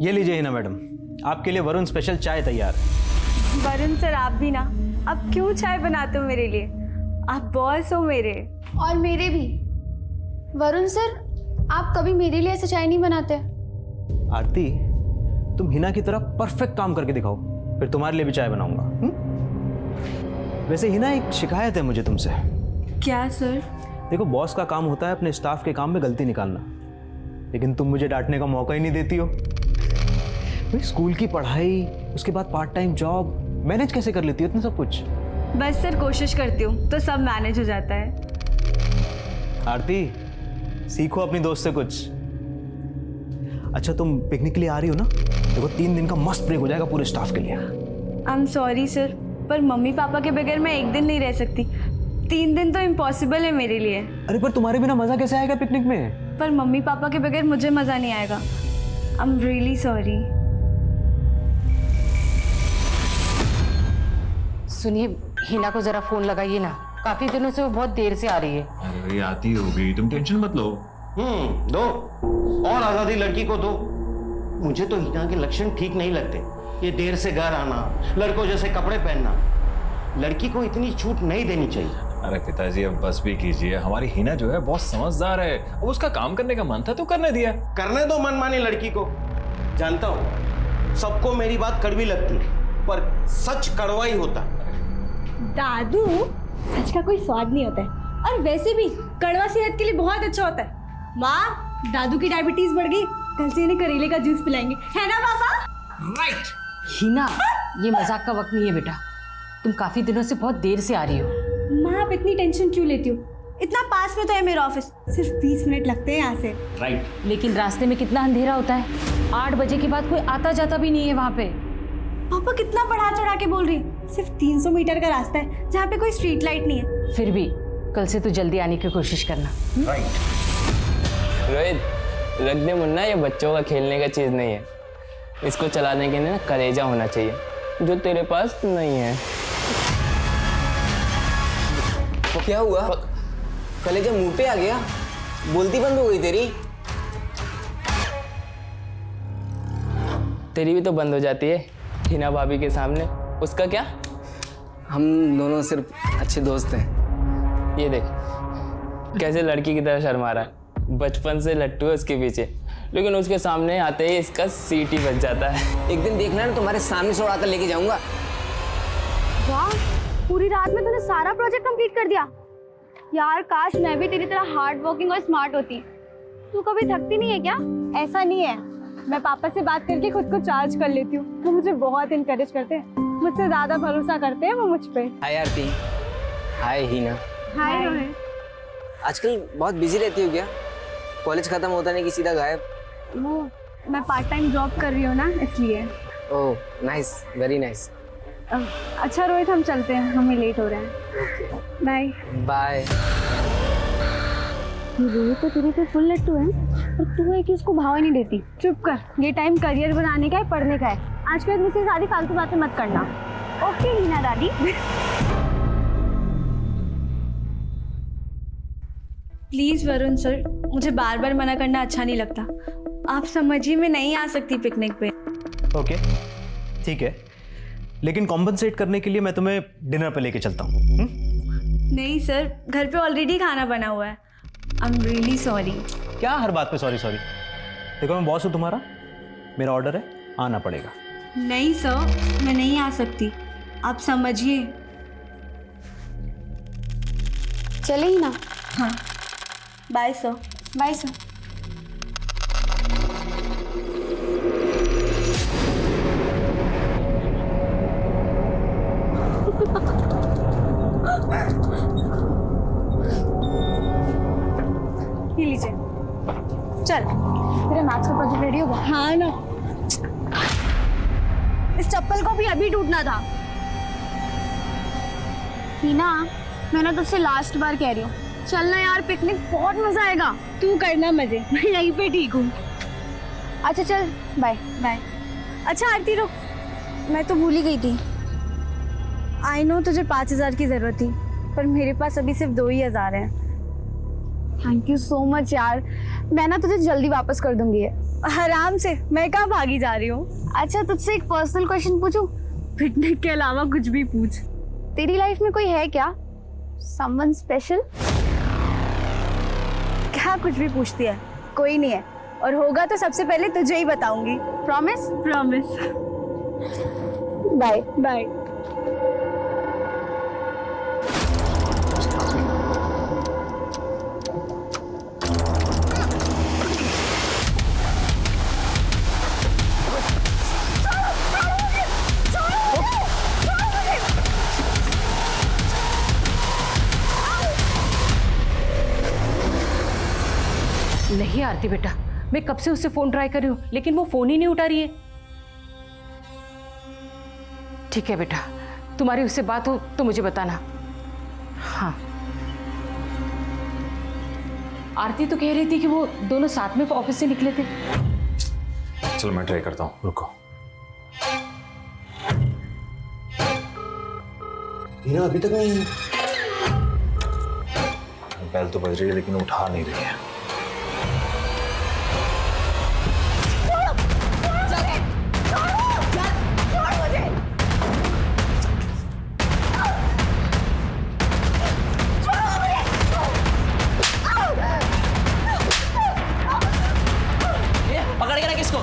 ये लीजिए हिना मैडम, आपके लिए वरुण स्पेशल चाय तैयार। वरुण सर आप भी ना, अब क्यों चाय बनाते हो मेरे लिए? आप बॉस हो मेरे। और मेरे भी। वरुण सर, आप कभी मेरे लिए ऐसे चाय नहीं बनाते। आरती, तुम हिना की तरह परफेक्ट काम करके दिखाओ, फिर तुम्हारे लिए भी चाय बनाऊंगा। वैसे हिना, एक शिकायत है मुझे तुमसे। क्या सर? देखो, बॉस का काम होता है अपने स्टाफ के काम में गलती निकालना, लेकिन तुम मुझे डांटने का मौका ही नहीं देती हो। भाई, स्कूल की पढ़ाई, उसके बाद पार्ट टाइम जॉब, मैनेज कैसे कर लेती हो इतना सब कुछ? बस सर कोशिश करती हूँ तो सब मैनेज हो जाता है। आरती, सीखो अपनी दोस्त से कुछ। अच्छा, तुम पिकनिक के लिए आ रही हो ना? देखो, 3 दिन का मस्त ब्रेक हो जाएगा पूरे स्टाफ के लिए। आई एम सॉरी सर, पर मम्मी पापा के बगैर मैं एक दिन नहीं रह सकती। 3 दिन तो इम्पॉसिबल है मेरे लिए। अरे पर तुम्हारे बिना मजा कैसे आएगा पिकनिक में? पर मम्मी पापा के बगैर मुझे मज़ा नहीं आएगा। I am really sorry. सुनिए, हिना को जरा फोन लगाइए ना, काफी दिनों से वो बहुत देर से आ रही है। अरे भाई, आती होगी, तुम टेंशन मत लो। दो और आजादी लड़की को दो। मुझे तो हिना के लक्षण ठीक नहीं लगते। ये देर से घर आना, लड़कों जैसे कपड़े पहनना, लड़की को इतनी छूट नहीं देनी चाहिए। अरे पिताजी, अब बस भी कीजिए। हमारी हिना जो है बहुत समझदार है, अब उसका काम करने का मन था तो करने दिया। करने दो मनमानी लड़की को। जानता हूँ सबको मेरी बात कड़वी लगती है, पर सच कड़वा ही होता। दादू, सच का कोई स्वाद नहीं होता है, और वैसे भी कड़वा सेहत के लिए बहुत अच्छा होता है। माँ, दादू की डायबिटीज बढ़ गई, कल से इन्हें करेले का जूस पिलाएंगे, है ना पापा? राइट। हिना, ये मजाक का वक्त नहीं है बेटा, तुम काफी दिनों से बहुत देर से आ रही हो। माँ, आप इतनी टेंशन क्यों लेती हो? इतना पास में तो है मेरा ऑफिस, सिर्फ 20 मिनट लगते हैं यहाँ से। राइट। लेकिन रास्ते में कितना अंधेरा होता है, 8 बजे के बाद कोई आता जाता भी नहीं है वहाँ पे। पापा कितना बढ़ा चढ़ा के बोल रही, सिर्फ 300 मीटर का रास्ता है जहाँ पे कोई स्ट्रीट लाइट नहीं है। फिर भी कल से तो जल्दी आने की कोशिश करना। रोहित, रख दे मुन्ना, ये बच्चों का खेलने का चीज़ नहीं है। इसको चलाने के लिए ना कलेजा होना चाहिए, जो तेरे पास नहीं है। तो क्या हुआ? कलेजा मुंह पे आ गया? बोलती बंद हो गई तेरी? तेरी भी तो बंद हो जाती है हिना भाभी के सामने। उसका क्या? हम दोनों सिर्फ अच्छे दोस्त हैं। ये देख कैसे लड़की की तरह शर्मा रहा है। बचपन से लट्टू है उसके पीछे, लेकिन उसके सामने आते ही इसका सीट ही बच जाता है। एक दिन देखना ना, तुम्हारे सामने से उड़ा कर लेके जाऊंगा। वाह, पूरी रात में तूने सारा प्रोजेक्ट कंप्लीट कर दिया। यार, काश मैं भी तेरी तरह हार्ड वर्किंग और स्मार्ट होती। तू कभी थकती नहीं है क्या? ऐसा नहीं है, मैं पापा से बात करके खुद को चार्ज कर लेती हूँ। वो मुझे बहुत इनकरेज करते हैं, मुझसे ज़्यादा भरोसा करते हैं वो मुझ पे। हाय आरती। हाय हिना। हाय रोहित। आजकल बहुत बिजी रहती हो क्या? कॉलेज खत्म होता नहीं कि सीधा गायब? वो मैं पार्ट टाइम जॉब कर रही हूँ ना, इसलिए। Oh nice, very nice. अच्छा रोहित, हम चलते हैं, हमें लेट हो रहा है। Bye bye. रोहित तो तेरे पे फुल लट्टू है, और तू है कि उसको भाव ही नहीं देती। चुप कर, ये टाइम करियर बनाने का है, पढ़ने का है। आजकल मुझसे सारी फालतू बातें मत करना। ओके हिना दादी। प्लीज वरुण सर, मुझे बार बार मना करना अच्छा नहीं लगता। आप समझिए, मैं नहीं आ सकती पिकनिक पे। ओके, ठीक है, लेकिन कॉम्पनसेट करने के लिए मैं तुम्हें डिनर पे लेके चलता हूँ। नहीं सर, घर पे ऑलरेडी खाना बना हुआ है। I am really sorry. क्या हर बात पे सॉरी सॉरी? देखो, मैं बॉस हूँ तुम्हारा, मेरा ऑर्डर है, आना पड़ेगा। नहीं सर, मैं नहीं आ सकती, आप समझिए। चले ही ना। हाँ, बाय सर। Bye sir. ये लीजिए, चल। तेरे मैथ्स का प्रोजेक्ट रेडी हो गया? हाँ ना, इस चप्पल को भी अभी टूटना था। हिना, मैं ना तुझसे लास्ट बार कह रही हूँ, चलना यार, पिकनिक बहुत मजा आएगा। तू करना मजे, मैं यहीं पे ठीक हूँ। अच्छा चल, बाय बाय। अच्छा आरती रुक, मैं तो भूल ही गई थी। आई नो तुझे 5000 की जरूरत थी, पर मेरे पास अभी सिर्फ 2000 है। थैंक यू सो मच यार, मैं ना तुझे जल्दी वापस कर दूंगी। आराम से, मैं कहाँ भागी जा रही हूँ। अच्छा तुझसे एक पर्सनल क्वेश्चन पूछूं? पिकनिक के अलावा कुछ भी पूछ। तेरी लाइफ में कोई है क्या, समवन स्पेशल? क्या कुछ भी पूछती है? कोई नहीं है, और होगा तो सबसे पहले तुझे ही बताऊंगी। प्रॉमिस? प्रॉमिस। Bye bye. नहीं आरती बेटा, मैं कब से उससे फोन ट्राई कर रही हूँ लेकिन वो फोन ही नहीं उठा रही है। ठीक है बेटा, तुम्हारी उससे बात हो तो मुझे बताना। हाँ, आरती तो कह रही थी कि वो दोनों साथ में ऑफिस से निकले थे। चलो मैं ट्राई करता हूँ, रुको। हिना अभी तक नहीं आई। बेल तो बज रही है लेकिन उठा नहीं रही है। पकड़ के रख इसको।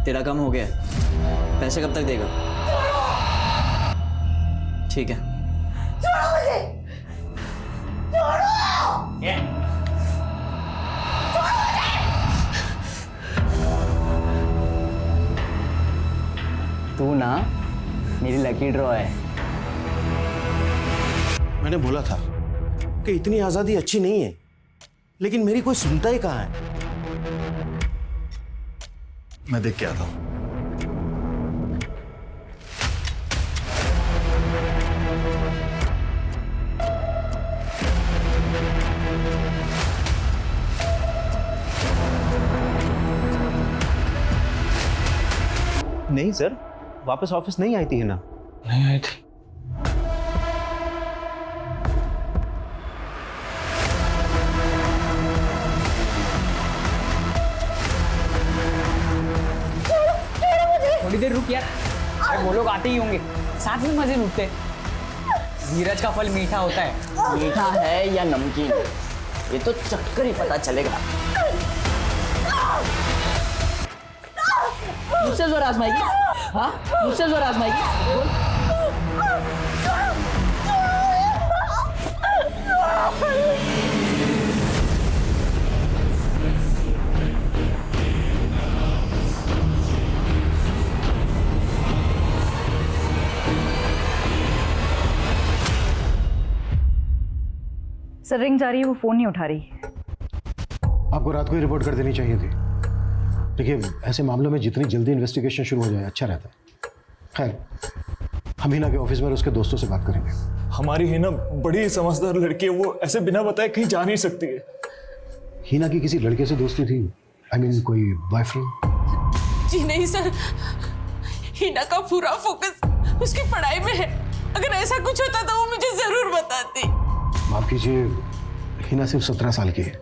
तेरा काम हो गया, पैसे कब तक देगा? ठीक है। तू ना मेरी लकी ड्रॉ है। मैंने बोला था कि इतनी आजादी अच्छी नहीं है, लेकिन मेरी कोई सुनता ही कहाँ है। मैं देख के आता हूं। नहीं सर, वापस ऑफिस नहीं आई थी हिना। नहीं आई थी। थोड़ी देर रुक यार, अरे वो लोग आते ही होंगे, साथ में मजे लूटते। धीरज का फल मीठा होता है। मीठा है या नमकीन, ये तो चक्कर ही पता चलेगा। मुझसे जोर आजमाएगी? हाँ, मुझसे जोर आजमाएगी? बोल। सर रिंग जा रही है, वो फोन नहीं उठा रही। आपको रात को ही रिपोर्ट कर देनी चाहिए थी। देखिए, ऐसे मामलों में जितनी जल्दी इन्वेस्टिगेशन शुरू हो जाए अच्छा रहता है। खैर, हम हिना के ऑफिस में उसके दोस्तों से बात करेंगे। हमारी हिना बड़ी समझदार लड़की है, वो ऐसे बिना बताए कहीं जा नहीं सकती है। हिना की किसी लड़के से दोस्ती थी? आई मीन कोई बॉयफ्रेंड? जी नहीं सर, हिना का पूरा फोकस उसकी पढ़ाई में है। अगर ऐसा कुछ होता तो वो मुझे जरूर बताती। माफ कीजिए, हिना सिर्फ 17 साल की है।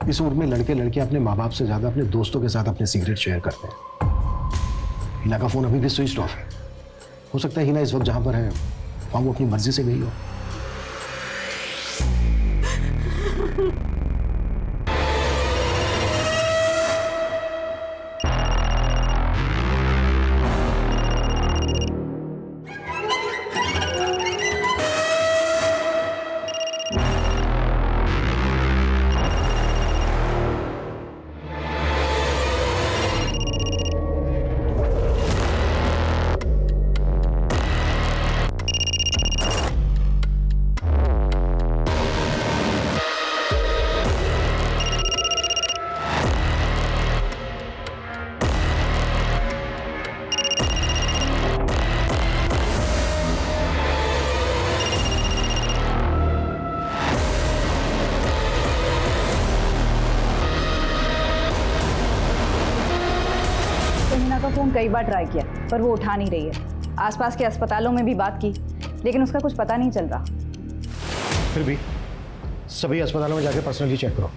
इस उम्र में लड़के लड़कियां अपने माँ बाप से ज्यादा अपने दोस्तों के साथ अपने सीक्रेट शेयर करते हैं। हिना का फोन अभी भी स्विच ऑफ है। हो सकता है हिना इस वक्त जहां पर है वहां वो अपनी मर्जी से गई हो। हिना का फोन कई बार ट्राई किया पर वो उठा नहीं रही है। आसपास के अस्पतालों में भी बात की, लेकिन उसका कुछ पता नहीं चल रहा। फिर भी सभी अस्पतालों में जाके पर्सनली चेक करो,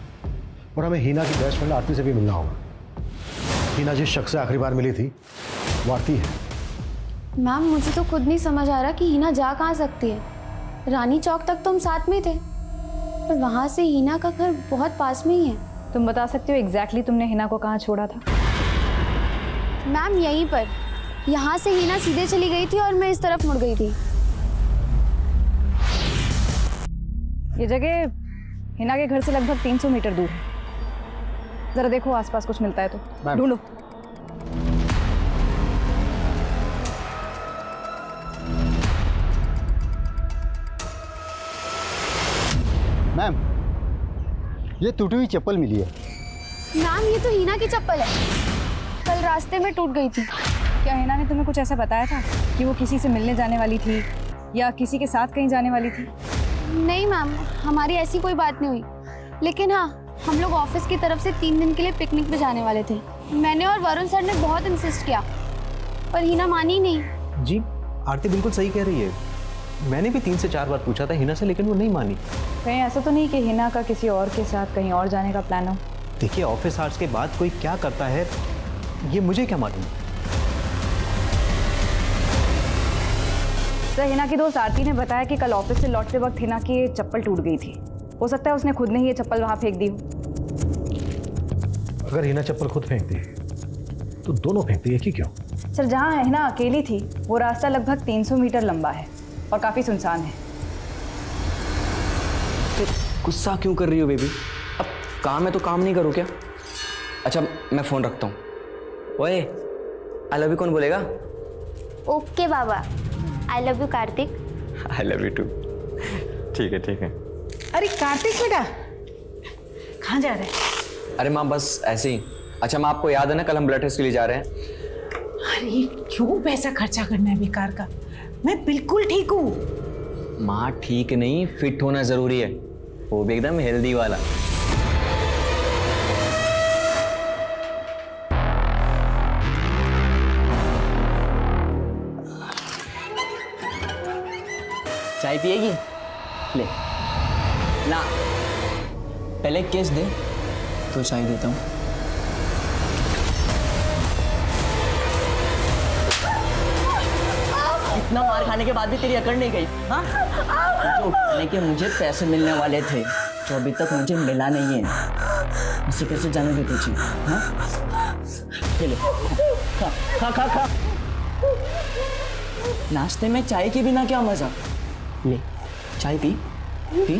और हमें हीना की बेस्ट फ्रेंड आरती से भी मिलना होगा। हीना जिस शख्स से आखिरी बार मिली थी वो आरती है। मैम मुझे तो खुद नहीं समझ आ रहा कि हीना जा कहाँ सकती है। रानी चौक तक तो हम साथ में थे, पर वहाँ से हीना का घर बहुत पास में ही है। तुम बता सकते हो एग्जैक्टली तुमने हीना को कहाँ छोड़ा था? मैम यहीं पर, यहाँ से हीना सीधे चली गई थी और मैं इस तरफ मुड़ गई थी। ये जगह हिना के घर से लगभग 300 मीटर दूर है। जरा देखो आसपास कुछ मिलता है तो ढूंढो। मैम ये टूटी हुई चप्पल मिली है। मैम ये तो हीना की चप्पल है, कल रास्ते में टूट गई थी। क्या हिना ने तुम्हें कुछ ऐसा बताया था कि वो किसी से मिलने जाने वाली थी या किसी के साथ कहीं जाने वाली थी? नहीं मैम, हमारी ऐसी कोई बात नहीं हुई, लेकिन हाँ हम लोग ऑफिस की तरफ से 3 दिन के लिए पिकनिक पे जाने वाले थे। मैंने और वरुण सर ने बहुत इंसिस्ट किया, पर हीना मानी नहीं। जी आरती बिल्कुल सही कह रही है। मैंने भी 3 से 4 बार पूछा था हिना से, लेकिन वो नहीं मानी। कहीं ऐसा तो नहीं कि हिना का किसी और के साथ कहीं और जाने का प्लान हो? देखिए ऑफिस आवर्स के बाद कोई क्या करता है ये मुझे क्या मालूम। सर हिना की दोस्त आरती ने बताया कि कल ऑफिस से लौटते वक्त हिना की ये चप्पल टूट गई थी। हो सकता है उसने खुद ने ही ये चप्पल वहां फेंक दी हो। अगर हिना चप्पल खुद फेंकती तो दोनों फेंकती है कि क्यों? सर जहाँ हिना अकेली थी वो रास्ता लगभग 300 मीटर लंबा है और काफी सुनसान है। गुस्सा क्यों कर रही हो बेबी? अब काम है तो काम नहीं करो क्या? अच्छा मैं फोन रखता हूँ। ओए आई लव यू कौन बोलेगा? ओके बाबा, I love you Kartik. I love you too. ठीक है ठीक है। अरे कार्तिक बेटा कहाँ जा रहे हैं? अरे माँ बस ऐसे ही। अच्छा माँ आपको याद है ना कल हम ब्लड टेस्ट के लिए जा रहे हैं? अरे क्यों पैसा खर्चा करना है बेकार का? मैं बिल्कुल ठीक हूँ। माँ ठीक नहीं, फिट होना जरूरी है, वो भी एकदम हेल्दी वाला। चाय पिएगी? ले ना, पहले केस दे तो चाय देता हूँ। इतना मार खाने के बाद भी तेरी अकड़ नहीं गई? हाँ, लेकिन मुझे पैसे मिलने वाले थे जो अभी तक मुझे मिला नहीं है। इसे कैसे जाने देते थी? हाँ, ले खा खा खा खा। नाश्ते में चाय के बिना क्या मजा? ले चाय पी पी।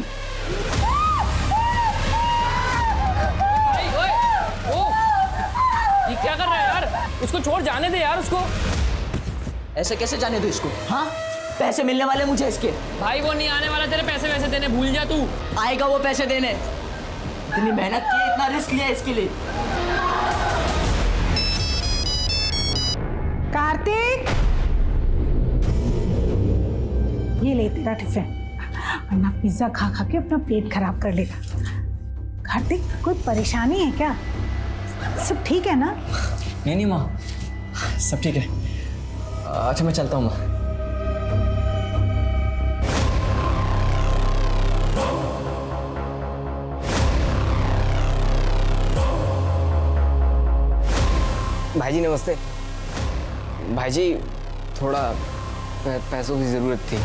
ये क्या कर रहा है यार? उसको छोड़ जाने दे यार उसको। ऐसे कैसे जाने दो इसको? हाँ, पैसे मिलने वाले मुझे इसके। भाई वो नहीं आने वाला तेरे पैसे वैसे देने, भूल जा तू। आएगा वो पैसे देने। इतनी मेहनत की, इतना रिस्क लिया इसके लिए। कार्तिक ये ले तेरा टिफिन, वरना पिज्जा खा खा के अपना पेट खराब कर लेगा। कार्तिक कोई परेशानी है क्या? सब ठीक है ना? नहीं माँ, सब ठीक है। अच्छा मैं चलता हूँ माँ। भाईजी नमस्ते। भाईजी थोड़ा पैसों की जरूरत थी।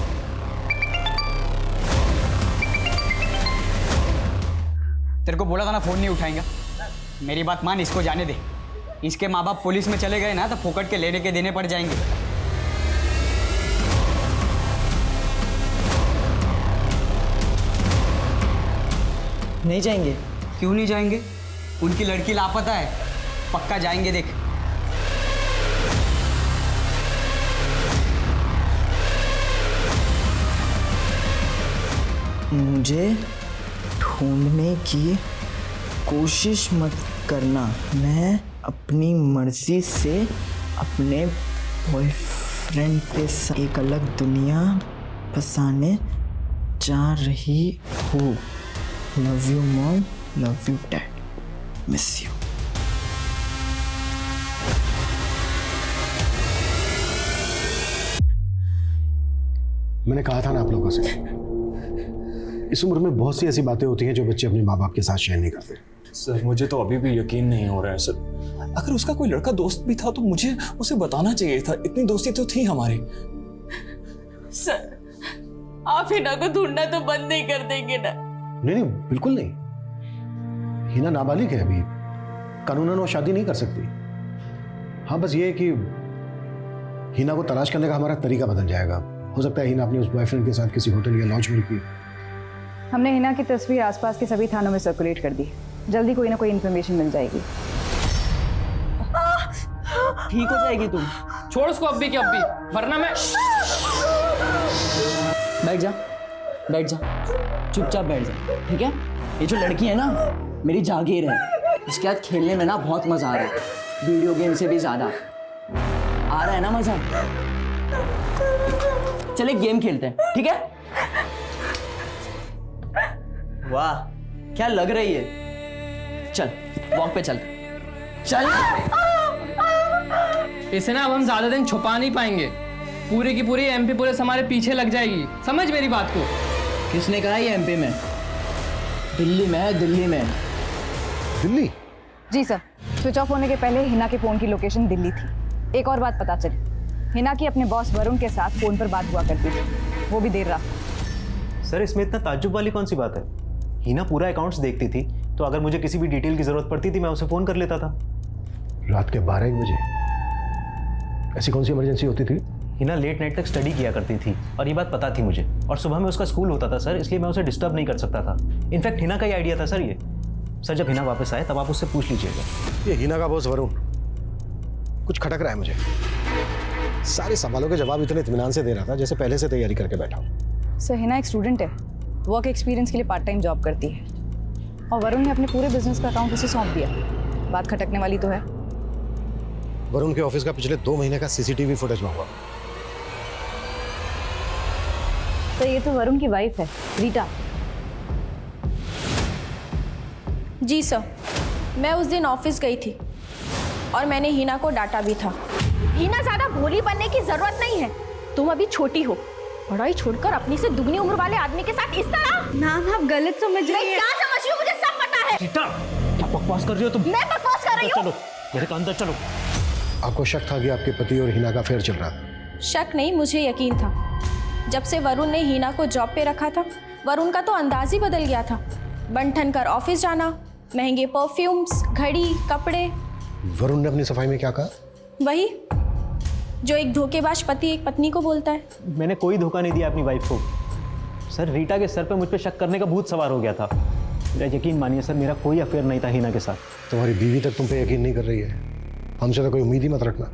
तेरे को बोला था ना फोन नहीं उठाएंगा। मेरी बात मान, इसको जाने दे। इसके माँ बाप पुलिस में चले गए ना तो फोकट के लेने के देने पड़ जाएंगे। नहीं जाएंगे? क्यों नहीं जाएंगे? उनकी लड़की लापता है, पक्का जाएंगे। देख मुझे ढूंढने की कोशिश मत करना। मैं अपनी मर्जी से अपने बॉयफ्रेंड के साथ एक अलग दुनिया बसाने जा रही हूँ। Love you mom, love you dad, miss you. मैंने कहा था ना आप लोगों से, इस उम्र में बहुत सी ऐसी बातें होती हैं जो बच्चे अपने माँ बाप के साथ शेयर नहीं करते। सर मुझे तो अभी भी यकीन नहीं हो रहा है सर। अगर उसका कोई लड़का दोस्त भी था तो मुझे उसे बताना चाहिए था, इतनी दोस्ती तो थी हमारी। सर आप हिना को ढूंढना तो बंद नहीं कर देंगे ना? नहीं, बिल्कुल नहीं। हिना नाबालिग है अभी, कानूनन वो शादी नहीं कर सकती। हाँ, बस ये है कि हिना को तलाश करने का हमारा तरीका बदल जाएगा। हो सकता है हिना अपने उस बॉयफ्रेंड के साथ किसी होटल या लॉज में रुकी। हमने हिना की तस्वीर आसपास के सभी थानों में सर्कुलेट कर दी। जल्दी कोई ना कोई इन्फॉर्मेशन मिल जाएगी। ठीक हो जाएगी तुम, छोड़ उसको अब भी कि अब भी, वरना मैं। बैठ जा, बैठ जा, चुपचाप बैठ जा, ठीक है? ये जो लड़की है ना, मेरी जागीर है। इसके साथ खेलने में ना बहुत मजा आ रहा है, वीडियो गेम से भी ज्यादा आ रहा है ना मजा। चल एक गेम खेलते हैं, ठीक है? वाह क्या लग रही है। चल वॉक पे चल, चल। इसे ना अब हम ज्यादा दिन छुपा नहीं पाएंगे। पूरी की पूरी एमपी पुलिस हमारे पीछे लग जाएगी, समझ मेरी बात को। किसने कहा ये एमपी में? दिल्ली में है, दिल्ली में। दिल्ली? जी सर, स्विच ऑफ होने के पहले हिना के फोन की लोकेशन दिल्ली थी। एक और बात पता चली, हिना की अपने बॉस वरुण के साथ फोन पर बात हुआ करती थी, वो भी देर रात। सर इसमें इतना ताज्जुब वाली कौन सी बात है? हिना पूरा अकाउंट्स देखती थी, तो अगर मुझे किसी भी डिटेल की जरूरत पड़ती थी मैं उसे फोन कर लेता था। रात के 12-1 बजे? ऐसी कौन सी इमरजेंसी होती थी? हिना लेट नाइट तक स्टडी किया करती थी और ये बात पता थी मुझे, और सुबह में उसका स्कूल होता था सर, इसलिए मैं उसे डिस्टर्ब नहीं कर सकता था। इनफैक्ट हिना का ही आइडिया था सर ये। सर जब हिना वापस आए तब आप उससे पूछ लीजिएगा। ये हिना का बॉस वरुण कुछ खटक रहा है मुझे। सारे सवालों के जवाब इतने इत्मीनान से दे रहा था जैसे पहले से तैयारी करके बैठा हूँ। सर हिना एक स्टूडेंट है, वर्क एक्सपीरियंस के लिए पार्ट टाइम जॉब करती है, और वरुण ने अपने पूरे बिजनेस का अकाउंट उसे सौंप दिया। बात खटकने वाली तो है। वरुण के ऑफिस का पिछले 2 महीने का सीसीटीवी फुटेज मंगवा। तो ये तो वरुण की वाइफ है, रीटा। जी सर, मैं उस दिन ऑफिस गई थी और मैंने हिना को डांटा भी था। हिना ज्यादा भोली बनने की जरूरत नहीं है, तुम अभी छोटी हो। पढ़ाई छोड़कर अपनी से दुगनी उम्र वाले आदमी के साथ इस तरह। मैम आप गलत समझ रही हैं। क्या समझ रही हो? मुझे सब पता है। रीटा, क्या बकवास कर रही हो तुम? मैं बकवास कर रही हूँ? चलो मेरे अंदर चलो। आपको शक था कि आपके पति और हिना का अफेयर चल रहा था? शक नहीं, मुझे यकीन था। जब से वरुण ने हिना को जॉब पे रखा था, वरुण का तो अंदाज ही बदल गया था। बन ठन कर ऑफिस जाना, महंगे परफ्यूम्स, घड़ी, कपड़े। वरुण ने अपनी सफाई में क्या कहा? वही जो एक धोखेबाज पति एक पत्नी को बोलता है। मैंने कोई धोखा नहीं दिया अपनी वाइफ को सर। रीटा के सर पे मुझ पे शक करने का भूत सवार हो गया था। मेरा यकीन मानिए सर, मेरा कोई अफेयर नहीं था हिना के साथ। तुम्हारी बीवी तक तुम पे यकीन नहीं कर रही है, हमसे तो कोई उम्मीद ही मत रखना।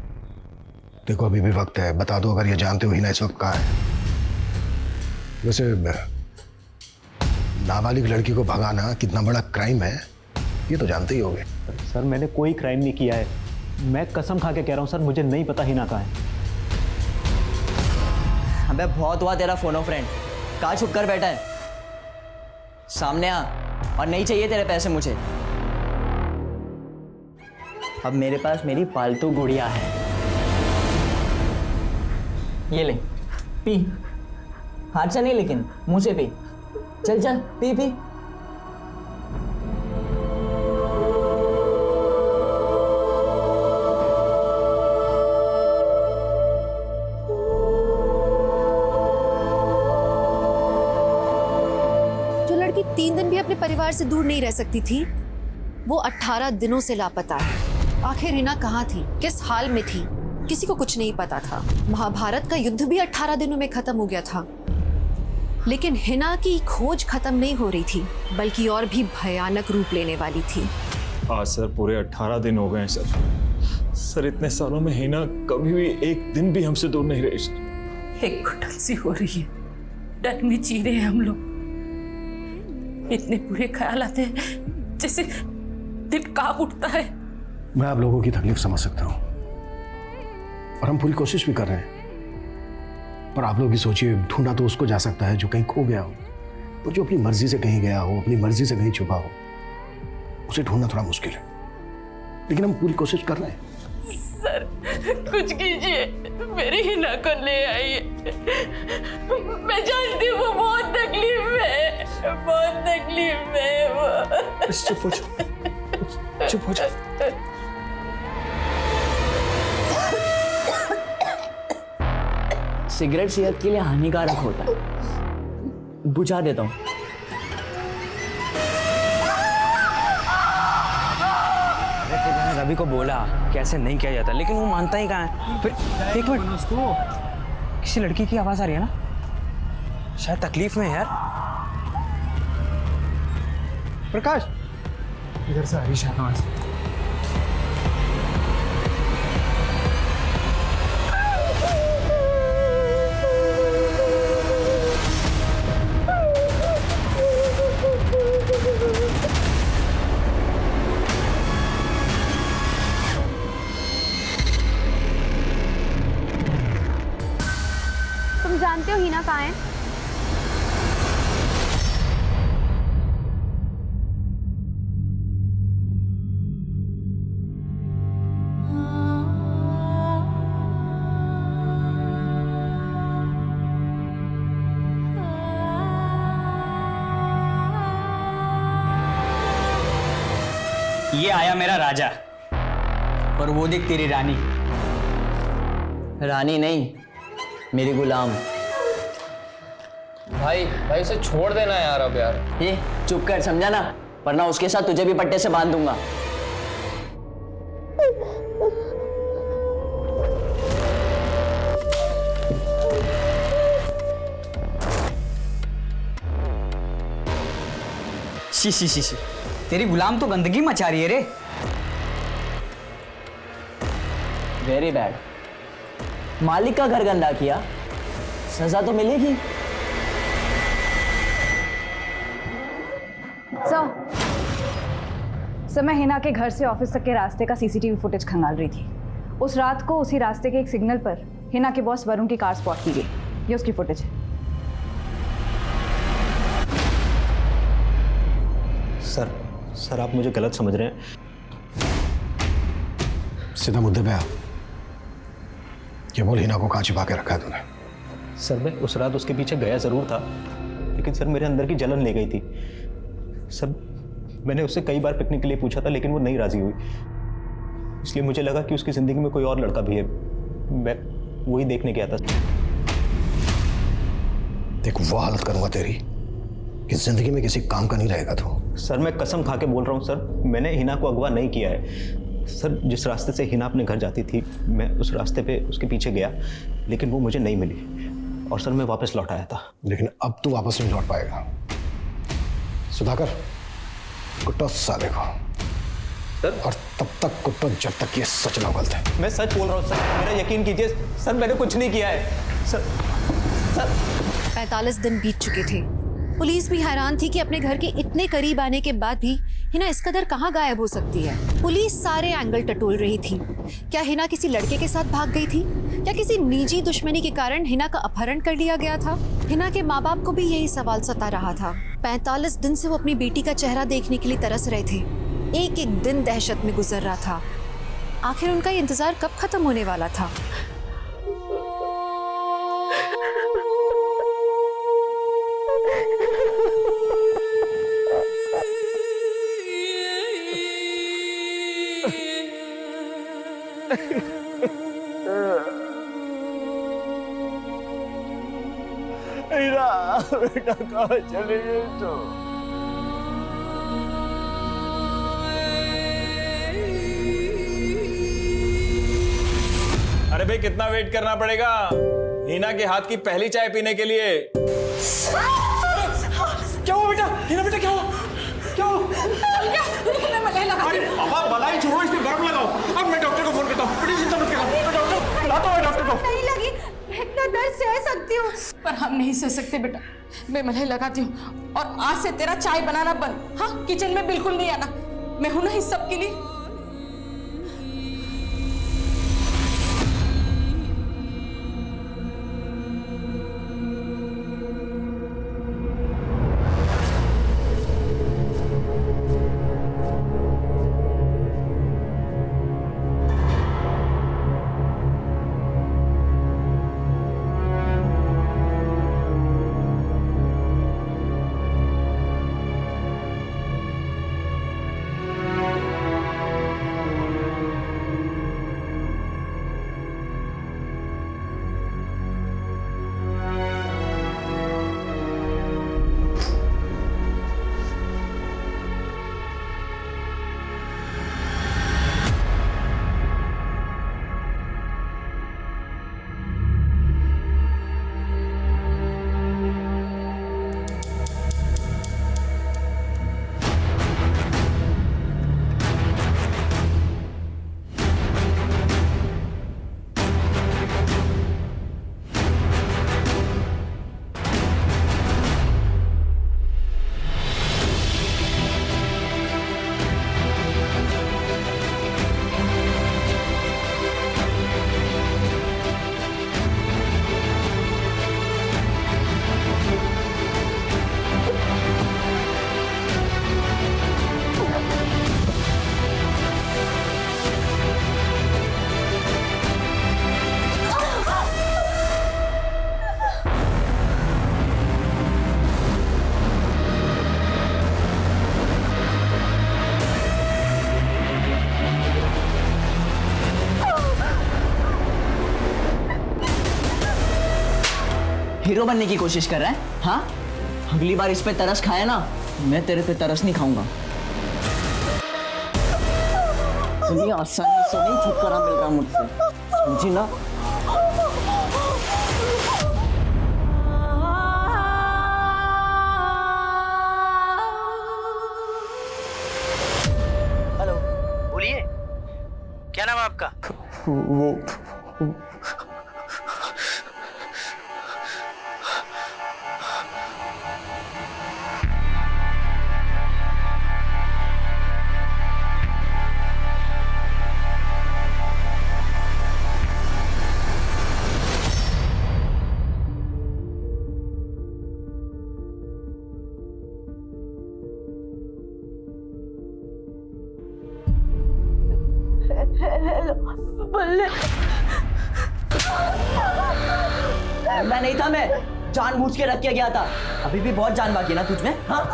देखो अभी भी वक्त है, बता दो अगर ये जानते हो हिना इस वक्त कहाँ है। वैसे नाबालिग लड़की को भगाना कितना बड़ा क्राइम है ये तो जानते ही होगे। सर मैंने कोई क्राइम नहीं किया है, मैं कसम खा के कह रहा हूँ सर, मुझे नहीं पता हिना कहाँ है। अबे बहुत हुआ तेरा फोन फ्रेंड, कहाँ छुप कर बैठा है? सामने आ, और नहीं चाहिए तेरे पैसे मुझे। अब मेरे पास मेरी पालतू गुड़िया है, ये ले पी। हाथ से नहीं लेकिन मुंह से पी। चल चल पी पी। जो लड़की 3 दिन भी अपने परिवार से दूर नहीं रह सकती थी, वो 18 दिनों से लापता है। आखिर हिना कहाँ थी, किस हाल में थी, किसी को कुछ नहीं पता था। महाभारत का युद्ध भी 18 दिनों में खत्म हो गया था, लेकिन हिना की खोज खत्म नहीं हो रही थी, बल्कि और भी भयानक रूप लेने वाली थी। आज सर पूरे 18 दिन हो गए सर। सर इतने सालों में हिना कभी भी एक दिन भी हमसे दूर नहीं रही सर। एक घुटन सी हो रही है, डर में जी रहे हैं हम लोग। इतने बुरे ख्याल आते हैं जैसे दिल कांप उठता है। मैं आप लोगों की तकलीफ समझ सकता हूँ और हम पूरी कोशिश भी कर रहे हैं, पर आप लोग ही सोचिए, ढूंढा तो उसको जा सकता है जो कहीं खो गया हो, पर जो अपनी मर्जी से कहीं गया हो, अपनी मर्जी से कहीं छुपा हो, उसे ढूंढना थोड़ा मुश्किल है, लेकिन हम पूरी कोशिश कर रहे हैं। सर कुछ कीजिए, मेरी हिना को ले आई है। मैं जानती हूँ वो बहुत तकलीफ में है वो। चुप हो जाओ, चुप हो जाओ। सिगरेट सेहत के लिए हानिकारक होता है, बुझा देता हूँ। मैंने रवि को बोला कैसे नहीं किया जाता, लेकिन वो मानता ही कहाँ है। फिर एक मिनट, उसको किसी लड़की की आवाज आ रही है ना, शायद तकलीफ में है यार। प्रकाश, इधर से आ रही शाहनवाज। तुम जानते हो हिना कहाँ है? ये आया मेरा राजा, और वो देख तेरी रानी। रानी नहीं, मेरी गुलाम। भाई उसे छोड़ देना यार अब यार। ये चुप कर, समझा ना, वरना उसके साथ तुझे भी पट्टे से बांध दूंगा। शी, तेरी गुलाम तो गंदगी मचा रही है रे। Very bad. मालिक का घर गंदा किया, सजा तो मिलेगी। सर, मैं हिना के घर से ऑफिस तक के रास्ते का सीसीटीवी फुटेज खंगाल रही थी। उस रात को उसी रास्ते के एक सिग्नल पर हिना के बॉस वरुण की कार स्पॉट की गई। ये उसकी फुटेज है। सर आप मुझे गलत समझ रहे हैं। सीधा मुद्दे पे आ। ये बोल, हिना को कहाँ छिपा के रखा है तूने? सर मैं उस रात उसके पीछे गया जरूर था, लेकिन सर मेरे अंदर की जलन ले गई थी। सर मैंने उससे कई बार पिकनिक के लिए पूछा था, लेकिन वो नहीं राजी हुई। इसलिए मुझे लगा कि उसकी जिंदगी में कोई और लड़का भी है। मैं वही देखने गया था। देख, वो हालत करूंगा तेरी कि जिंदगी में किसी काम का नहीं रहेगा तू। सर मैं कसम खा के बोल रहा हूँ सर, मैंने हिना को अगवा नहीं किया है। सर जिस रास्ते से हिना अपने घर जाती थी, मैं उस रास्ते पे उसके पीछे गया, लेकिन वो मुझे नहीं मिली, और सर मैं वापस लौट आया था। लेकिन अब तू वापस नहीं लौट पाएगा। सुधाकर, कुट्टो साले को। सर और तब तक कुट्टो जब तक ये सच ना उगलते। मैं सच बोल रहा हूँ सर, मेरा यकीन कीजिए सर, मैंने कुछ नहीं किया है सर। 45 दिन बीत चुके थे। पुलिस भी हैरान थी कि अपने घर के इतने करीब आने के बाद भी हिना इस कदर कहाँ गायब हो सकती है। पुलिस सारे एंगल टटोल रही थी। क्या हिना किसी लड़के के साथ भाग गई थी? क्या किसी निजी दुश्मनी के कारण हिना का अपहरण कर लिया गया था? हिना के माँ बाप को भी यही सवाल सता रहा था। 45 दिन से वो अपनी बेटी का चेहरा देखने के लिए तरस रहे थे। एक एक दिन दहशत में गुजर रहा था। आखिर उनका ये इंतजार कब खत्म होने वाला था? बेटा कहाँ चले गए तो? अरे भाई कितना वेट करना पड़ेगा हिना के हाथ की पहली चाय पीने के लिए? क्या हुआ बेटा? हिना बेटा क्या हुआ? क्या हुआ? मैं मलाई लगा। अरे पापा मलाई छोड़ो, इसमें बर्फ लगाओ। अब मैं डॉक्टर को फोन करता हूँ। बड़ी चिंता मत करो, मैं डॉक्टर बुलाता हूँ। डॉक्टर को नहीं लगी, इतना दर्द सह सकती हूँ, पर हम नहीं सह सकते बेटा। मैं मलाई लगाती हूँ, और आज से तेरा चाय बनाना बंद। हाँ, किचन में बिल्कुल नहीं आना। मैं हूं ना इस सब के लिए। हीरो बनने की कोशिश कर रहा है? हाँ, अगली बार इस पे तरस खाया ना, मैं तेरे पे तरस नहीं खाऊंगा। सुनिए, आसानी से नहीं छुटकारा मिल रहा मुझसे, समझी ना? हेलो, बोलिए, क्या नाम है आपका? वो मैं नहीं था, मैं जानबूझ के रख के गया था। अभी भी बहुत जान बाकी है ना तुझ में? हाँ,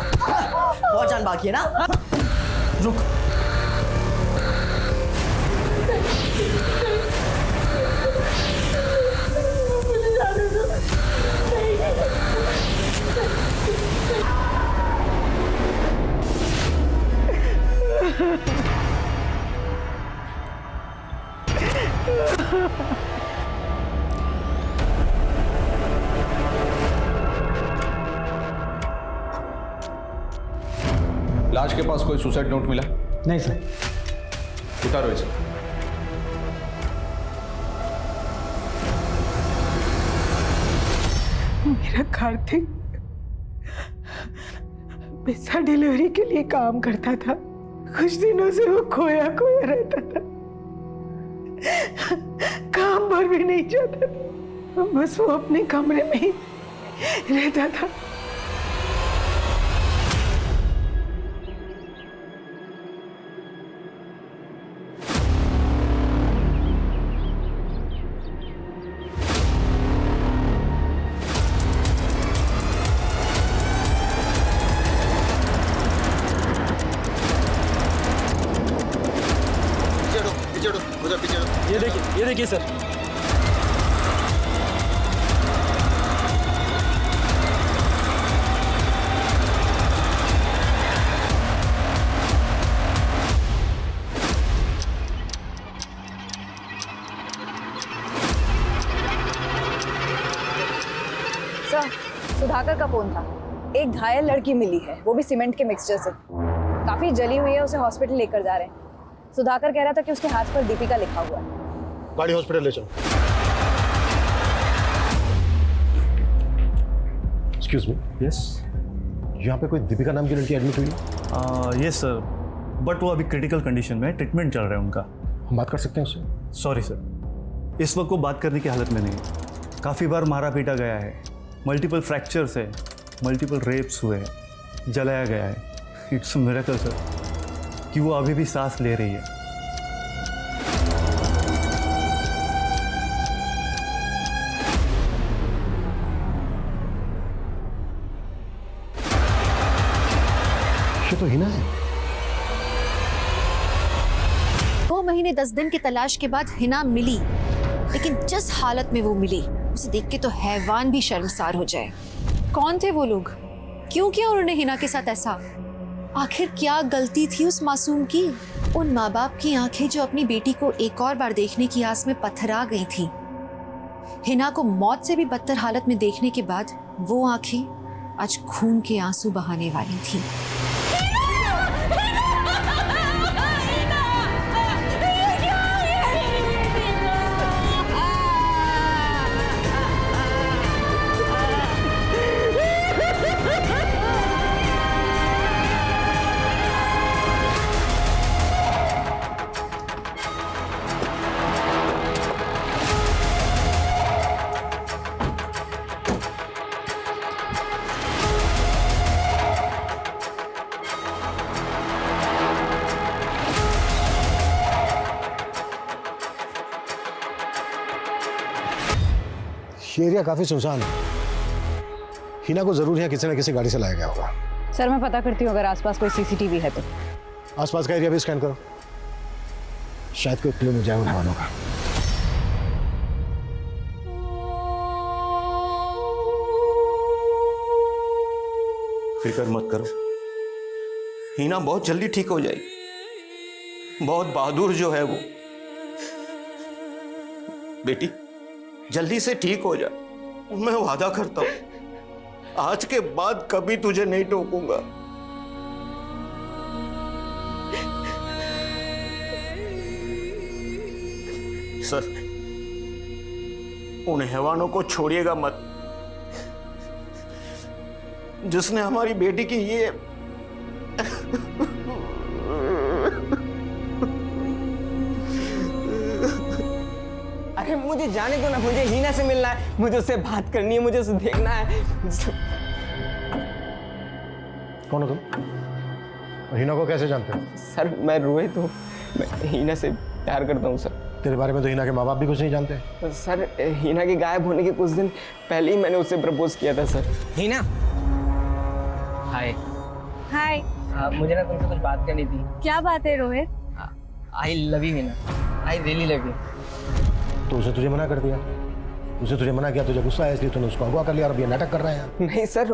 बहुत जान बाकी है ना? हाँ? रुक। लाश के पास कोई सुसाइड नोट मिला? नहीं सर। उतारो इसे। मेरा कार्तिक पिज्जा डिलीवरी के लिए काम करता था। कुछ दिनों से वो खोया खोया रहता था, काम पर भी नहीं जाता था, बस वो अपने कमरे में ही रहता था। ये देखिए सर। सर, सुधाकर का फोन था। एक घायल लड़की मिली है, वो भी सीमेंट के मिक्सचर से। काफी जली हुई है, उसे हॉस्पिटल लेकर जा रहे हैं। सुधाकर कह रहा था कि उसके हाथ पर दीपिका लिखा हुआ है। गाड़ी हॉस्पिटल ले चलो। Excuse me. यस। यहाँ पे कोई दीपिका नाम की लड़की एडमिट हुई है? यस सर, बट वो अभी क्रिटिकल कंडीशन में ट्रीटमेंट चल रहा है उनका। हम बात कर सकते हैं उससे? सॉरी सर, इस वक्त वो बात करने की हालत में नहीं है। काफ़ी बार मारा पीटा गया है, मल्टीपल फ्रैक्चर्स है, मल्टीपल रेप्स हुए हैं, जलाया गया है। इट्स अ मिरेकल सर कि वो अभी भी सांस ले रही है। ये तो हिना है। 2 महीने 10 दिन की तलाश के बाद हिना मिली, लेकिन जिस हालत में वो मिली उसे देख के तो हैवान भी शर्मसार हो जाए। कौन थे वो लोग? क्यों किया उन्होंने हिना के साथ ऐसा? आखिर क्या गलती थी उस मासूम की? उन माँ बाप की आंखें जो अपनी बेटी को एक और बार देखने की आस में पथरा गई थी, हिना को मौत से भी बदतर हालत में देखने के बाद वो आंखें आज खून के आंसू बहाने वाली थी। ये एरिया काफी सुनसान है। हिना को जरूर यहाँ किसी न किसी गाड़ी से लाया गया होगा। सर, मैं पता करती हूँ अगर आसपास कोई सीसीटीवी है तो। आसपास का एरिया भी स्कैन करो, शायद कोई क्लू मिल जाए उन वालों का। फिक्र मत करो, हिना बहुत जल्दी ठीक हो जाएगी। बहुत बहादुर जो है वो। बेटी जल्दी से ठीक हो जा, मैं वादा करता हूं आज के बाद कभी तुझे नहीं टोकूंगा। सर, उन हैवानों को छोड़िएगा मत जिसने हमारी बेटी की ये अरे मुझे जाने दो ना, मुझे हीना से मिलना है, मुझे उससे बात करनी है, मुझे उसे देखना है। कौन हो तुम? और हीना को कैसे जानते हो? सर मैं रोहित हूँ, मैं हीना से प्यार करता हूँ सर। तेरे बारे में तो हीना के माँ बाप भी कुछ नहीं जानते। सर हीना के गायब होने के कुछ दिन पहले ही मैंने उससे प्रपोज किया था सर। हीना, हाय। हाय। मुझे ना तुमसे कुछ बात करनी थी। क्या बात है Rohit? I love you Heena, I really love you. तो उसे तुझे मना कर दिया? उसे तुझे मना किया, तुझे गुस्सा आया इसलिए तूने उसको अगवा कर लिया और अब ये नाटक कर रहे हैं? नहीं सर,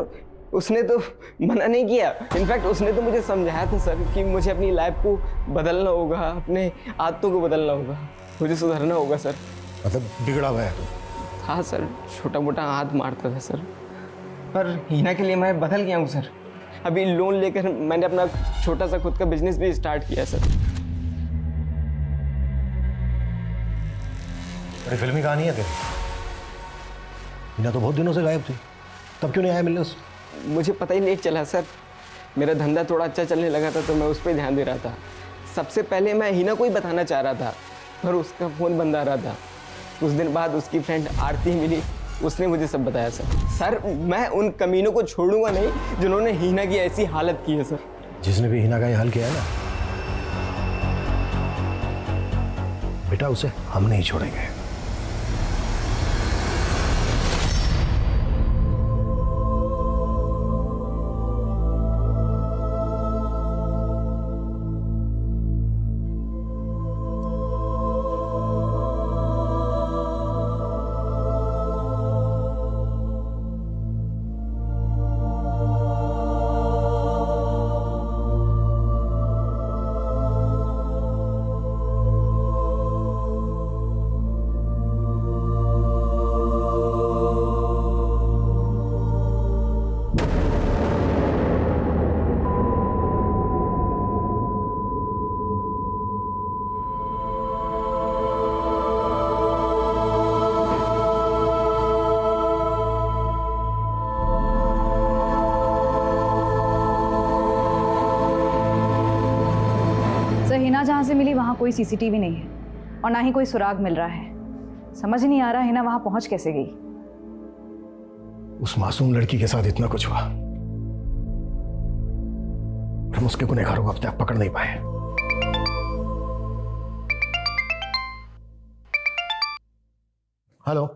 उसने तो मना नहीं किया। इनफैक्ट उसने तो मुझे समझाया था सर कि मुझे अपनी लाइफ को बदलना होगा, अपने आदतों को बदलना होगा, मुझे सुधरना होगा सर। मतलब बिगड़ा हुआ है? हाँ सर, छोटा मोटा हाथ मारता था सर, पर हीना के लिए मैं बदल गया हूँ सर। अभी लोन लेकर मैंने अपना छोटा सा खुद का बिजनेस भी स्टार्ट किया सर। बड़ी फिल्मी कहानी है तेरी। हीना तो बहुत दिनों से गायब थी, तब क्यों नहीं आया मिलने उससे? मुझे पता ही नहीं चला सर, मेरा धंधा थोड़ा अच्छा चलने लगा था तो मैं उस पर ध्यान दे रहा था। सबसे पहले मैं हीना को ही बताना चाह रहा था, पर उसका फ़ोन बंद आ रहा था। कुछ दिन बाद उसकी फ्रेंड आरती मिली, उसने मुझे सब बताया सर। सर मैं उन कमीनों को छोड़ूंगा नहीं जिन्होंने हीना की ऐसी हालत की है सर। जिसने भी हीना का ये हाल किया है ना बेटा, उसे हम नहीं छोड़ेंगे। हिना जहाँ से मिली वहाँ कोई सीसीटीवी नहीं है और ना ही कोई सुराग मिल रहा है। समझ नहीं आ रहा हिना वहाँ पहुँच कैसे गई। उस मासूम लड़की के साथ इतना कुछ हुआ, हम उसके गुनहगारों को अब तक पकड़ नहीं पाए। हेलो,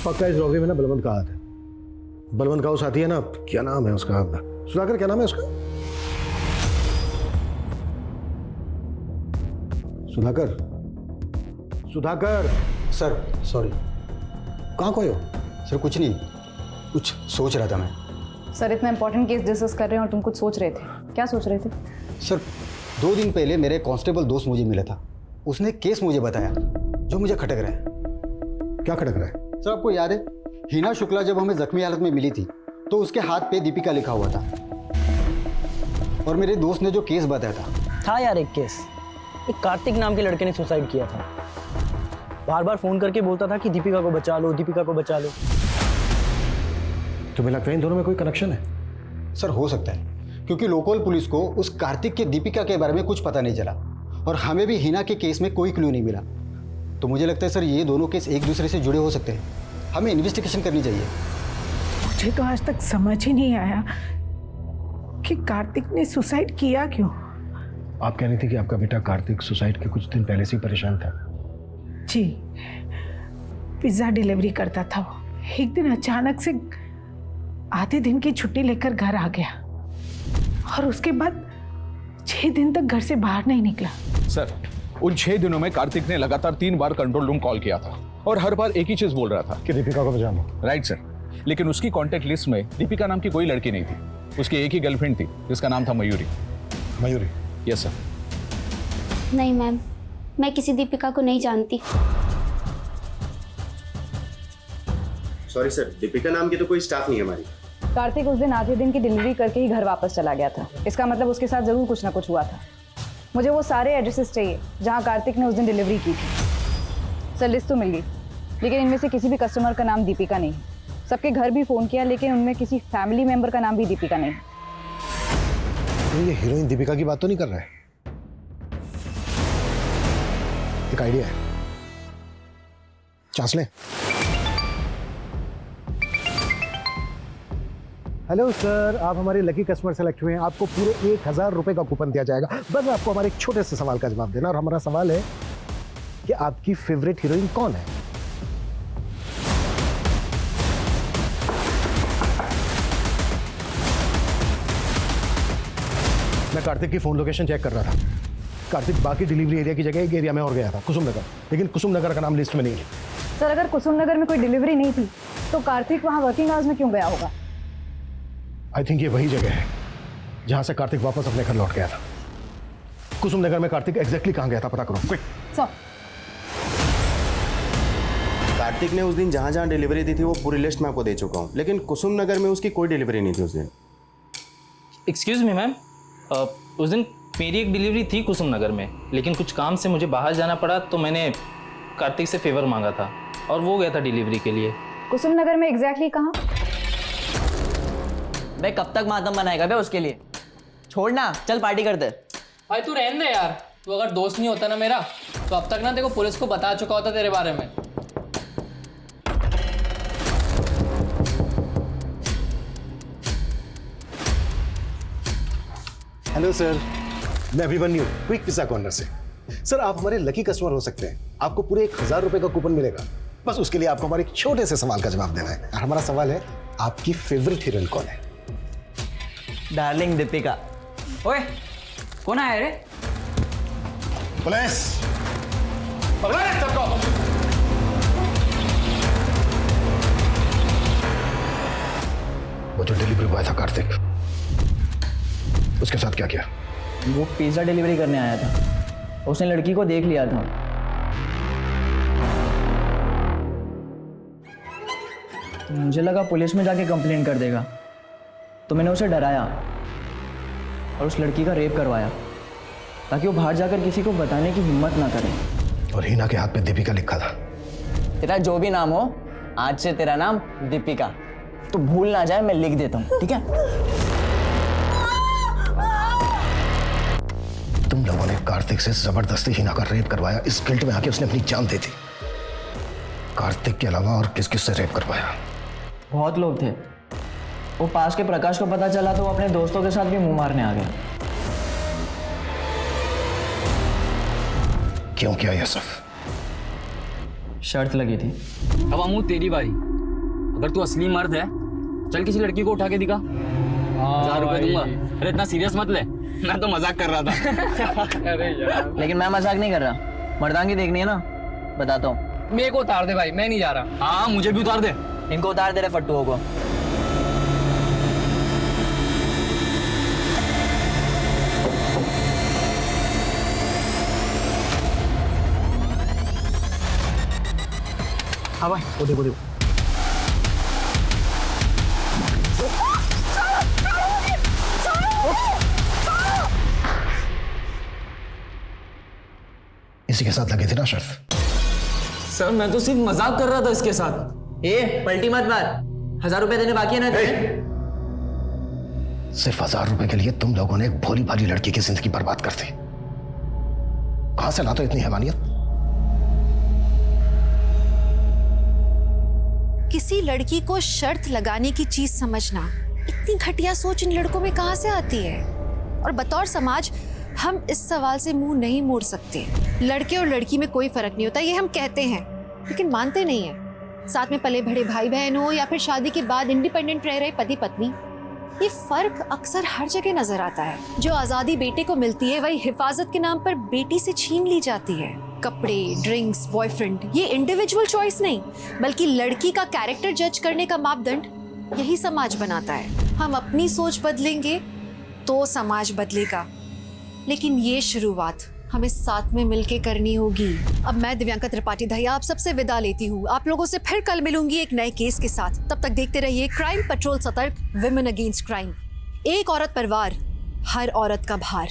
पक्का इस रॉबरी में ना बलवंत का हाथ है। बलवंत का वो साथी है ना, क्या नाम है उसका? सुधाकर, क्या नाम है उसका? सुधाकर, सुधाकर। Sir sorry. कहाँ खोए हो? सर कुछ नहीं, कुछ सोच रहा था मैं। सर इतना इंपॉर्टेंट केस डिस्कस कर रहे हैं और तुम कुछ सोच रहे थे। क्या सोच रहे थे? सर 2 दिन पहले मेरे कांस्टेबल दोस्त मुझे मिला था, उसने केस मुझे बताया जो मुझे खटक रहा है। क्या खटक रहा है? सर आपको याद है हीना शुक्ला जब हमें जख्मी हालत में मिली थी तो उसके हाथ पे दीपिका लिखा हुआ था, और मेरे दोस्त ने जो केस बताया था यार एक केस, एक कार्तिक नाम के लड़के ने सुसाइड किया था। बार बार फोन करके बोलता था कि दीपिका को बचा लो, दीपिका को बचा लो। तुम्हें लगता है इन दोनों में कोई कनेक्शन है? सर हो सकता है, क्योंकि लोकल पुलिस को उस कार्तिक के दीपिका के बारे में कुछ पता नहीं चला और हमें भी हिना के केस में कोई क्लू नहीं मिला। तो मुझे लगता है सर ये दोनों केस एक दूसरे से जुड़े हो सकते हैं। हमें इन्वेस्टिगेशन करनी चाहिए। मुझे तो आज तक समझ ही नहीं आया कि कार्तिक ने सुसाइड किया क्यों। आप कह रही थी कि आपका बेटा कार्तिक सुसाइड के कुछ दिन पहले से ही परेशान था। जी, पिज्ज़ा डिलीवरी करता था वो। एक दिन अचानक से आधे दिन की छुट्टी लेकर घर आ गया और उसके बाद 6 दिन तक घर से बाहर नहीं निकला। सर, उन 6 दिनों में कार्तिक ने लगातार 3 बार कंट्रोल रूम कॉल किया था और हर बार एक ही चीज बोल रहा था कि दीपिका को बचाना। राइट सर, लेकिन उसकी कॉन्टेक्ट लिस्ट में दीपिका नाम की कोई लड़की नहीं थी। उसकी एक ही गर्लफ्रेंड थी जिसका नाम था मयूरी। मयूरी? Yes sir. नहीं मैम, मैं किसी दीपिका को नहीं जानती। सॉरी सर, दीपिका नाम की तो कोई स्टाफ नहीं है हमारी। कार्तिक उस दिन आधे दिन की डिलीवरी करके ही घर वापस चला गया था। इसका मतलब उसके साथ जरूर कुछ ना कुछ हुआ था। मुझे वो सारे एड्रेसेस चाहिए जहाँ कार्तिक ने उस दिन डिलीवरी की थी। सर, लिस्ट तो मिल गई, लेकिन इनमें से किसी भी कस्टमर का नाम दीपिका नहीं। सबके घर भी फ़ोन किया, लेकिन उनमें किसी फैमिली मेम्बर का नाम भी दीपिका नहीं। तो ये हीरोइन दीपिका की बात तो नहीं कर रहा है? एक आइडिया है, चांस लें। हेलो सर, आप हमारे लकी कस्टमर सेलेक्ट हुए हैं। आपको पूरे 1000 रुपए का कूपन दिया जाएगा। बस आपको हमारे एक छोटे से सवाल का जवाब देना, और हमारा सवाल है कि आपकी फेवरेट हीरोइन कौन है? मैं कार्तिक की फोन लोकेशन चेक कर रहा था। कार्तिक बाकी डिलीवरी एरिया की जगह एक एरिया में और गया था, कुसुम नगर, लेकिन कुसुम नगर का नाम लिस्ट में नहीं है। सर, अगर कुसुम नगर में कोई डिलीवरी नहीं थी तो कार्तिक वहाँ वर्किंग आवर्स में क्यों गया होगा? आई थिंक ये वही जगह है जहां से कार्तिक वापस अपने घर लौट गया था। कुसुम नगर में कार्तिक एग्जैक्टली कहां गया था, पता करो क्विक। सर, कार्तिक ने उस दिन जहाँ जहाँ डिलीवरी दी थी वो पूरी लिस्ट मैं आपको दे चुका हूँ, लेकिन कुसुम नगर में उसकी कोई डिलीवरी नहीं थी उस दिन। एक्सक्यूज़ मी मैम, उस दिन मेरी एक डिलीवरी थी कुसुम नगर में, लेकिन कुछ काम से मुझे बाहर जाना पड़ा तो मैंने कार्तिक से फेवर मांगा था और वो गया था डिलीवरी के लिए। कुसुम नगर में एग्जैक्टली कहाँ? बे कब तक मातम बनाएगा बे उसके लिए? छोड़ना, चल पार्टी करते। भाई तू रहने दे यार। तू अगर दोस्त नहीं होता ना मेरा, तो अब तक ना देखो पुलिस को बता चुका होता तेरे बारे में। हेलो सर, मैं अभिमन्यु, क्विक पिज्जा कॉर्नर से। सर, आप हमारे लकी कस्टमर हो सकते हैं। आपको पूरे 1000 रुपए का कूपन मिलेगा। बस उसके लिए आपको हमारे एक छोटे से सवाल का जवाब देना है। और हमारा सवाल है, आपकी फेवरेट हीरोइन कौन है? डार्लिंग दीपिका। ओए, कौन आया रे? पुलिस! वो जो डिलीवरी बॉय था कार्तिक, उसके साथ क्या किया? वो पिज्जा डिलीवरी करने आया था। उसने लड़की को देख लिया था। मुझे लगा पुलिस में जाके कंप्लेंट कर देगा, तो मैंने उसे डराया और उस लड़की का रेप करवाया ताकि वो बाहर जाकर किसी को बताने की हिम्मत ना करे। और हिना के हाथ पे दीपिका लिखा था। तेरा जो भी नाम हो, आज से तेरा नाम दीपिका। तो भूल ना जाए, मैं लिख देता हूँ, ठीक है? तुम लोगों ने कार्तिक से जबरदस्ती हिना का रेप करवाया। इस गिल्ट में आके उसने अपनी जान दे दी। कार्तिक के अलावा और किस किस से रेप करवाया? बहुत लोग थे। वो पास के प्रकाश को पता चला तो वो अपने दोस्तों के साथ भी मुंह मारने आ गया। क्यों किया ये सब? शर्त लगी थी। अब अमू तेरी बारी। अगर तू असली मर्द है, चल किसी लड़की को उठा के दिखा। 1000 रुपए दूंगा। अरे इतना सीरियस मत ले, मैं तो मजाक कर रहा था। अरे यार, लेकिन मैं मजाक नहीं कर रहा। मर्दांगी देखनी है ना, बताता हूँ। मेरे को उतार दे भाई, मैं नहीं जा रहा। हाँ, मुझे भी उतार दे। इनको उतार दे रहे फट्टुओं को। हाँ भाई, वो देखो देखो। इसी के साथ लगी थी ना शर्त? सर, मैं तो सिर्फ मजाक कर रहा था इसके साथ। ए, पलटी मत मार। 1000 रुपए देने बाकी है ना? सिर्फ 1000 रुपए के लिए तुम लोगों ने एक भोली भाली लड़की की जिंदगी बर्बाद कर दी। कहां से लाते हो इतनी हैवानियत? किसी लड़की को शर्त लगाने की चीज समझना, इतनी घटिया सोच इन लड़कों में कहां से आती है? और बतौर समाज हम इस सवाल से मुंह नहीं मोड़ सकते। लड़के और लड़की में कोई फर्क नहीं होता, ये हम कहते हैं, लेकिन मानते नहीं है। साथ में पले बड़े भाई बहन हो या फिर शादी के बाद इंडिपेंडेंट रह रहे पति पत्नी, ये फर्क अक्सर हर जगह नजर आता है। जो आजादी बेटे को मिलती है वही हिफाजत के नाम पर बेटी से छीन ली जाती है। कपड़े, ड्रिंक्स, बॉयफ्रेंड, ये इंडिविजुअल चॉइस नहीं बल्कि लड़की का कैरेक्टर जज करने का मापदंड यही समाज बनाता है। हम अपनी सोच बदलेंगे तो समाज बदलेगा, लेकिन ये शुरुआत हमें साथ में मिलके करनी होगी। अब मैं दिव्यांका त्रिपाठी दहिया आप सबसे विदा लेती हूँ। आप लोगों से फिर कल मिलूंगी एक नए केस के साथ। तब तक देखते रहिए क्राइम पेट्रोल, सतर्क, विमेन अगेंस्ट क्राइम। एक औरत पर वार, हर औरत का भार।